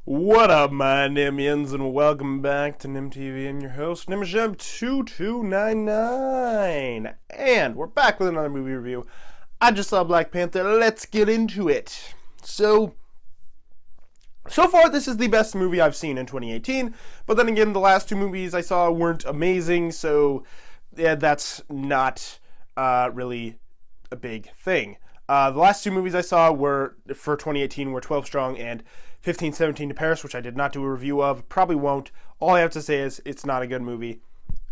What up, my Nimians, and welcome back to Nim TV. I'm your host, Nimasheb2299, and we're back with another movie review. I just saw Black Panther. Let's get into it. So far, this is the best movie I've seen in 2018, but then again, the last two movies I saw weren't amazing, so yeah, that's not really a big thing. The last two movies I saw were for 2018 were 12 Strong and 1517 to Paris, which I did not do a review of. Probably won't. All I have to say is it's not a good movie,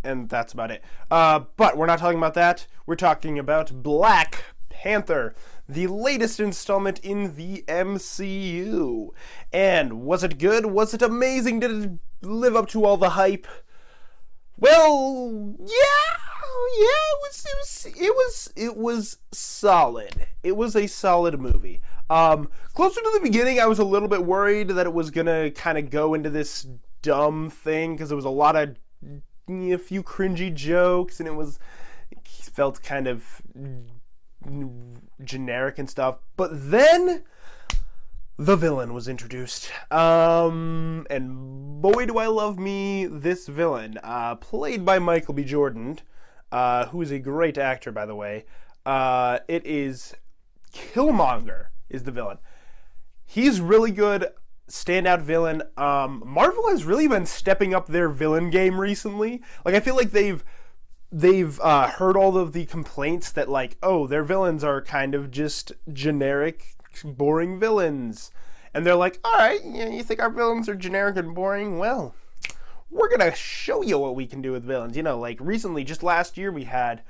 and that's about it. But we're not talking about that. We're talking about Black Panther, the latest installment in the MCU. And was it good? Was it amazing? Did it live up to all the hype? Well, yeah, it was solid. It was a solid movie. Closer to the beginning, I was a little bit worried that it was gonna kind of go into this dumb thing because there was a few cringy jokes, and it felt kind of generic and stuff. But then the villain was introduced, and boy do I love me this villain, played by Michael B. Jordan, who is a great actor, by the way. It is Killmonger is the villain. He's really good, standout villain. Marvel has really been stepping up their villain game recently. Like, I feel like they've heard all of the complaints that, like, oh, their villains are kind of just generic, boring villains, and they're like, all right, you think our villains are generic and boring? Well, we're gonna show you what we can do with villains. Like recently, just last year, we had,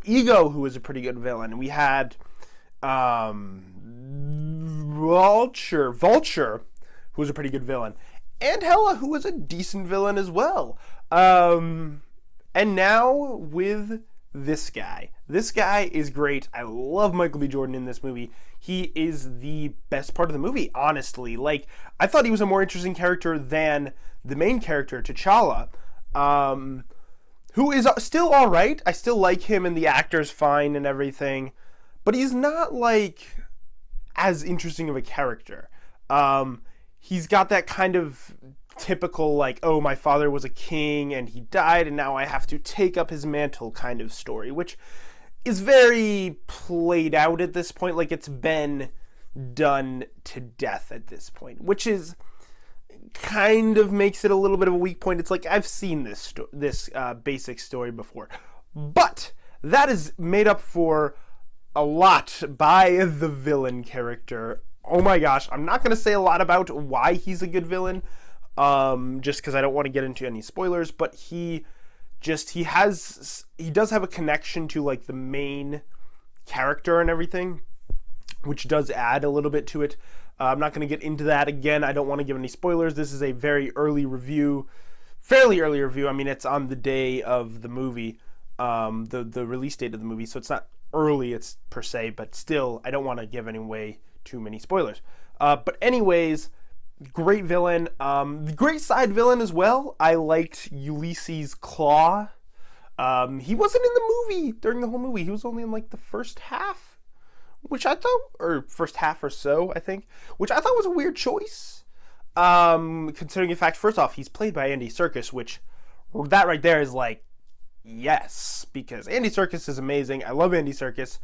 Ego, who was a pretty good villain, and we had Vulture, who was a pretty good villain, and Hela, who was a decent villain as well. And now with this guy. This guy is great. I love Michael B. Jordan in this movie. He is the best part of the movie, honestly. Like, I thought he was a more interesting character than the main character, T'Challa, who is still alright. I still like him, and the actor's fine and everything, but he's not, like, as interesting of a character. He's got that kind of typical, like, oh, my father was a king and he died and now I have to take up his mantle kind of story, which is very played out at this point. Like, it's been done to death at this point, which is kind of makes it a little bit of a weak point. It's like, I've seen this basic story before, but that is made up for a lot by the villain character. Oh my gosh, I'm not going to say a lot about why he's a good villain, just because I don't want to get into any spoilers, but he does have a connection to, like, the main character and everything, which does add a little bit to it. I'm not going to get into that again. I don't want to give any spoilers. This is a very early review, fairly early review. I mean, it's on the day of the movie, the release date of the movie, so it's not early, it's per se, but still, I don't want to give away too many spoilers. But anyways, great villain. Great side villain as well. I liked Ulysses Claw. He wasn't in the movie during the whole movie. He was only in, like, the first half, or first half or so, I think, which I thought was a weird choice. Considering, in fact, first off, he's played by Andy Serkis, which that right there is like, yes, because Andy Serkis is amazing. I love Andy Serkis.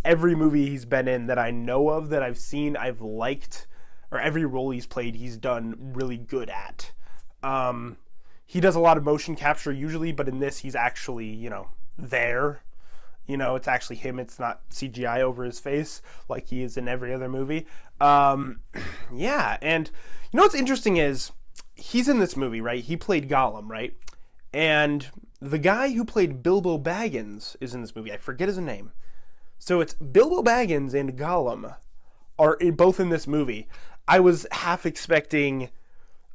Every movie he's been in that I know of, that I've seen, I've liked, or every role he's played, he's done really good at. He does a lot of motion capture usually, but in this, he's actually, there. It's actually him. It's not CGI over his face like he is in every other movie. Yeah, and what's interesting is, he's in this movie, right? He played Gollum, right? And the guy who played Bilbo Baggins is in this movie. I forget his name. So it's Bilbo Baggins and Gollum are both in this movie. I was half expecting,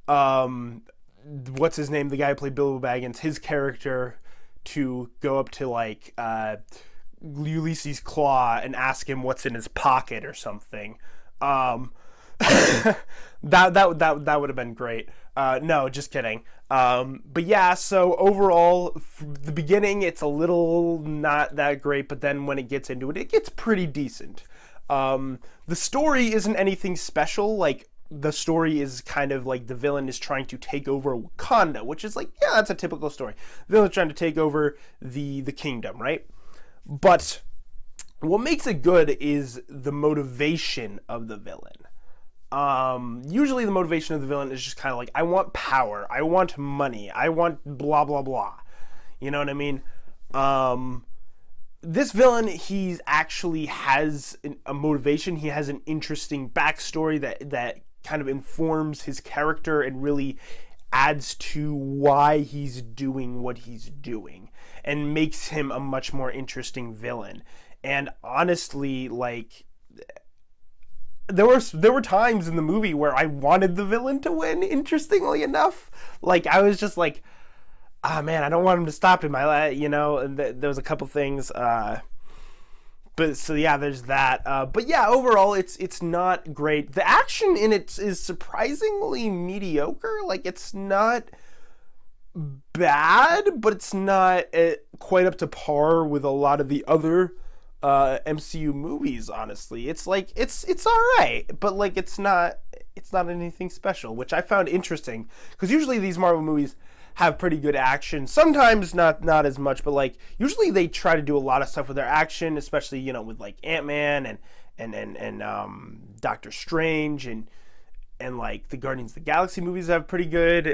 what's his name? The guy who played Bilbo Baggins, his character, to go up to, like, Ulysses Claw and ask him what's in his pocket or something. That would have been great. No, just kidding. But yeah, so overall, the beginning, it's a little not that great, but then when it gets into it, it gets pretty decent. The story isn't anything special. Like, the story is kind of like the villain is trying to take over Wakanda, which is like, yeah, that's a typical story. The villain's trying to take over the kingdom, right? But what makes it good is the motivation of the villain. Usually the motivation of the villain is just kind of like, I want power, I want money, I want blah, blah, blah. You know what I mean? This villain, he actually has a motivation. He has an interesting backstory that kind of informs his character and really adds to why he's doing what he's doing and makes him a much more interesting villain. And honestly, like, there were times in the movie where I wanted the villain to win, interestingly enough. Like, I was just like, ah, man, I don't want him to stop him. There was a couple things. But so yeah, there's that. But yeah, overall, it's not great. The action in it is surprisingly mediocre. Like, it's not bad, but it's not quite up to par with a lot of the other MCU movies. Honestly, it's like it's all right, but like it's not anything special, which I found interesting because usually these Marvel movies have pretty good action. Sometimes not as much, but like usually they try to do a lot of stuff with their action, especially with like Ant-Man and Doctor Strange and like the Guardians of the Galaxy movies have pretty good.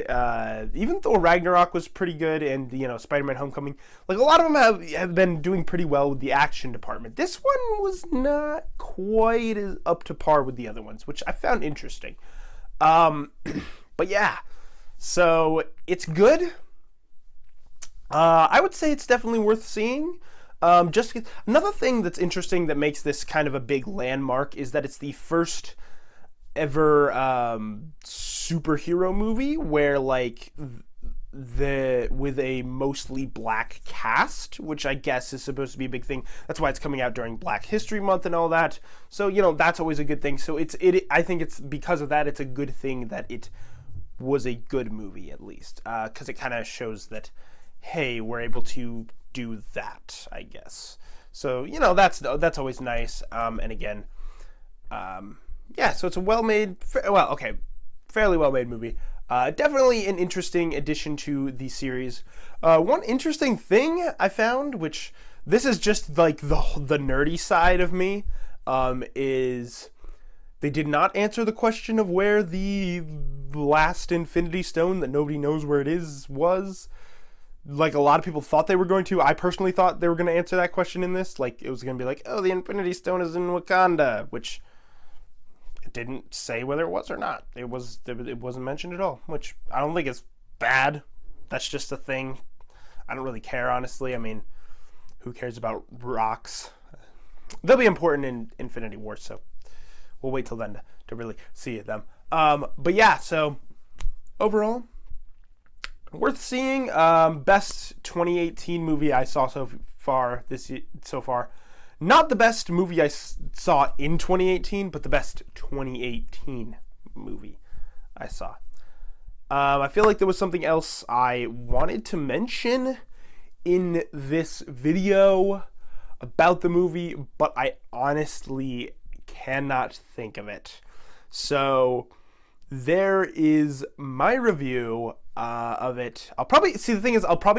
Even Thor Ragnarok was pretty good, and Spider-Man Homecoming. Like a lot of them have been doing pretty well with the action department. This one was not quite as up to par with the other ones, which I found interesting. But yeah. So it's good. I would say it's definitely worth seeing. Another thing that's interesting that makes this kind of a big landmark is that it's the first ever superhero movie where like with a mostly black cast, which I guess is supposed to be a big thing. That's why it's coming out during Black History Month and all that. So that's always a good thing. So I think it's because of that, it's a good thing that it was a good movie, at least, because it kind of shows that, hey, we're able to do that, I guess. So that's always nice. And again, yeah, so it's a fairly well-made movie. Definitely an interesting addition to the series. One interesting thing I found, which this is just like the nerdy side of me, is they did not answer the question of where the last Infinity Stone that nobody knows where it is was. Like, a lot of people thought they were going to. I personally thought they were going to answer that question in this. Like, it was going to be like, oh, the Infinity Stone is in Wakanda, which it didn't say whether it was or not. It wasn't mentioned at all, which I don't think is bad. That's just a thing. I don't really care, honestly. I mean, who cares about rocks? They'll be important in Infinity War, so we'll wait till then to really see them. But yeah, so overall, worth seeing. Best 2018 movie I saw so far. Not the best movie I saw in 2018, but the best 2018 movie I saw. I feel like there was something else I wanted to mention in this video about the movie, but I honestly cannot think of it. So there is my review of it. I'll probably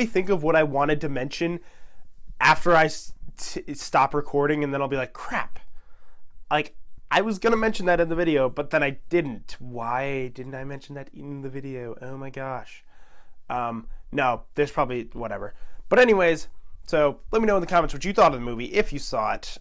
think of what I wanted to mention after I stop recording, and then I'll be like, crap, like I was gonna mention that in the video, but then I didn't. Why didn't I mention that in the video? Oh my gosh. No, there's probably whatever. But anyways, so let me know in the comments what you thought of the movie, if you saw it.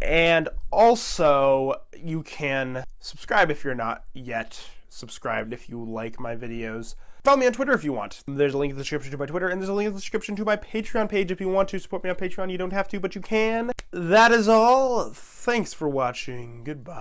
And also, you can subscribe if you're not yet subscribed, if you like my videos. Follow me on Twitter if you want. There's a link in the description to my Twitter, and there's a link in the description to my Patreon page if you want to support me on Patreon. You don't have to, but you can. That is all. Thanks for watching. Goodbye.